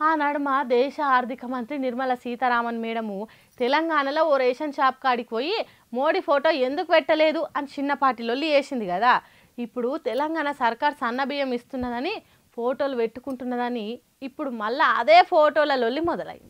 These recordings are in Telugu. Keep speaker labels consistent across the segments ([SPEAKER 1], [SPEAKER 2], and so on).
[SPEAKER 1] ఆ నడుమ దేశ ఆర్థిక మంత్రి నిర్మలా సీతారామన్ మేడము తెలంగాణలో ఓ రేషన్ షాప్ కాడికి పోయి మోడీ ఫోటో ఎందుకు పెట్టలేదు అని చిన్నపాటి లొల్లి వేసింది కదా. ఇప్పుడు తెలంగాణ సర్కార్ సన్నబియ్యం ఇస్తున్నదని ఫోటోలు పెట్టుకుంటున్నదని ఇప్పుడు మళ్ళీ అదే ఫోటోల లొల్లి మొదలైంది.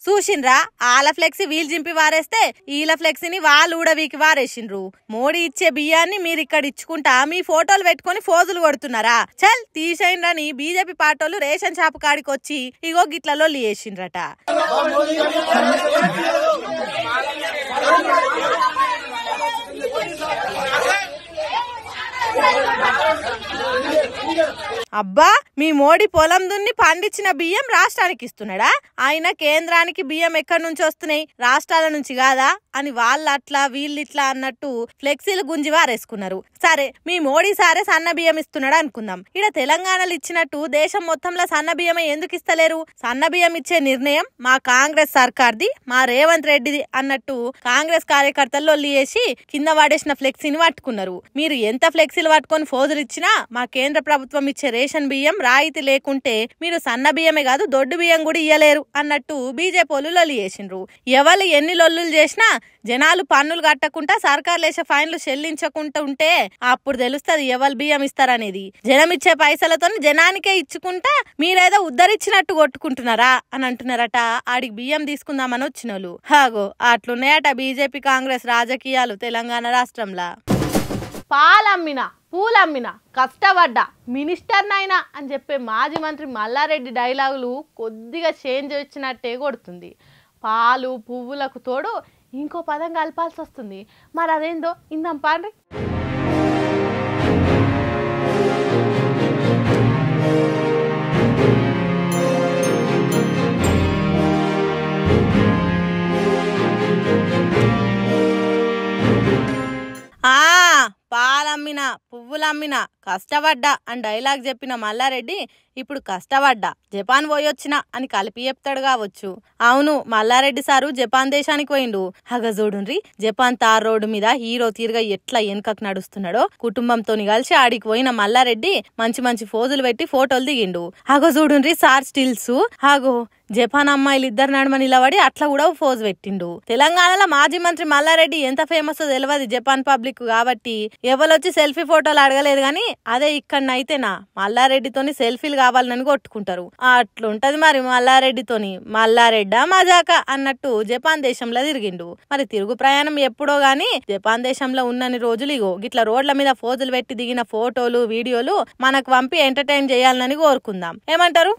[SPEAKER 2] చూసిండ్రా, ఆల ఫ్లెక్సీ వీలు జింపి వారేస్తే ఈల ఫ్లెక్సీని వాళ్ళు ఊడవీకి వారేసిండ్రు. మోడీ ఇచ్చే బియ్యాన్ని మీరు ఇక్కడ ఇచ్చుకుంటా మీ ఫోటోలు పెట్టుకుని ఫోజులు కొడుతున్నారా? చల్ తీసేయండి బీజేపీ పార్టీలు రేషన్ షాప్ కాడికి వచ్చి ఇగో గిట్లలో వేసిండ్రట. అబ్బా, మీ మోడీ పొలం దున్ని పండించిన బియ్యం రాష్ట్రానికి ఇస్తున్నాడా? ఆయన కేంద్రానికి బియ్యం ఎక్కడి నుంచి వస్తున్నాయి, రాష్ట్రాల నుంచి కాదా అని వాళ్ళు అట్లా వీళ్ళు ఇట్లా అన్నట్టు ఫ్లెక్సీలు గుంజి వారేసుకున్నారు. సరే, మీ మోడీ సారే సన్న బియ్యం ఇస్తున్నాడు అనుకుందాం. ఇక్కడ తెలంగాణలో ఇచ్చినట్టు దేశం మొత్తంలో సన్న బియ్యమే ఎందుకు ఇస్తలేరు? సన్న బియ్యం ఇచ్చే నిర్ణయం మా కాంగ్రెస్ సర్కార్ది, మా రేవంత్ రెడ్డిది అన్నట్టు కాంగ్రెస్ కార్యకర్తలు లొల్లి చేసి కింద వాడేసిన ఫ్లెక్సీని పట్టుకున్నారు. మీరు ఎంత ఫ్లెక్సీలు పట్టుకొని ఫోజులు ఇచ్చినా మా కేంద్ర ప్రభుత్వం ఇచ్చే రేషన్ బియ్యం రాయితీ లేకుంటే మీరు సన్న బియ్యమే కాదు దొడ్డు బియ్యం కూడా ఇయ్యలేరు అన్నట్టు బీజేపీలు లొల్లి చేసిండ్రు. ఎవరు ఎన్ని లొల్లులు చేసినా జనాలు పన్నులు కట్టకుండా సర్కార్ లేసే ఫైన్లు చెల్లించకుండా ఉంటే అప్పుడు తెలుస్తుంది ఎవరు బియ్యం ఇస్తారనేది. జనం ఇచ్చే పైసలతో జనానికే ఇచ్చుకుంటా మీరేదో ఉద్ధరించినట్టు కొట్టుకుంటున్నారా అని అంటున్నారట. ఆడికి బియ్యం తీసుకుందామని వచ్చిన వాళ్ళు. హాగో అట్లున్నాయట బీజేపీ కాంగ్రెస్ రాజకీయాలు తెలంగాణ రాష్ట్రంలో.
[SPEAKER 1] పాలమ్మినా పూలమ్మినా కష్టపడ్డా మినిస్టర్నైనా అని చెప్పే మాజీ మంత్రి మల్లారెడ్డి డైలాగులు కొద్దిగా చేంజ్ వచ్చినట్టే కొడుతుంది. పాలు పువ్వులకు తోడు ఇంకో పదం కలపాల్సి వస్తుంది. మరి అదేందో ఇందాం పాండ్రి.
[SPEAKER 2] పాలమ్మినా పువ్వులమ్మినా కష్టపడ్డా అని డైలాగ్ చెప్పిన మల్లారెడ్డి ఇప్పుడు కష్టపడ్డా జపాన్ పోయొచ్చినా అని కలిపి చెప్తాడు కావచ్చు. అవును, మల్లారెడ్డి సారు జపాన్ దేశానికి పోయిండు. హగజోడుండ్రి, జపాన్ తార్ రోడ్డు మీద హీరో తీరుగా ఎట్లా వెనకకు నడుస్తున్నాడో కుటుంబంతో కలిసి ఆడికి పోయిన మల్లారెడ్డి మంచి మంచి ఫోజులు పెట్టి ఫోటోలు దిగిండు. హగజోడుండ్రి సార్ స్టిల్స్. హాగో జపాన్ అమ్మాయిలు ఇద్దరు నడుమ నిలబడి అట్లా కూడా ఫోజు పెట్టిండు. తెలంగాణలో మాజీ మంత్రి మల్లారెడ్డి ఎంత ఫేమస్ తెలియదు జపాన్ పబ్లిక్ కాబట్టి ఎవరొచ్చి సెల్ఫీ ఫోటోలు అడగలేదు గాని అదే ఇక్కడనైతేనా మల్లారెడ్డితోని సెల్ఫీలు కావాలని కొట్టుకుంటారు. అట్లుంటది మరి మల్లారెడ్డితోని. మల్లారెడ్డా మజాక అన్నట్టు జపాన్ దేశంలో తిరిగిండు. మరి తిరుగు ప్రయాణం ఎప్పుడో గాని జపాన్ దేశంలో ఉన్నన్ని రోజులు ఇగో గిట్ల రోడ్ల మీద ఫోజులు పెట్టి దిగిన ఫోటోలు వీడియోలు మనకు పంపి ఎంటర్టైన్ చేయాలని కోరుకుందాం. ఏమంటారు?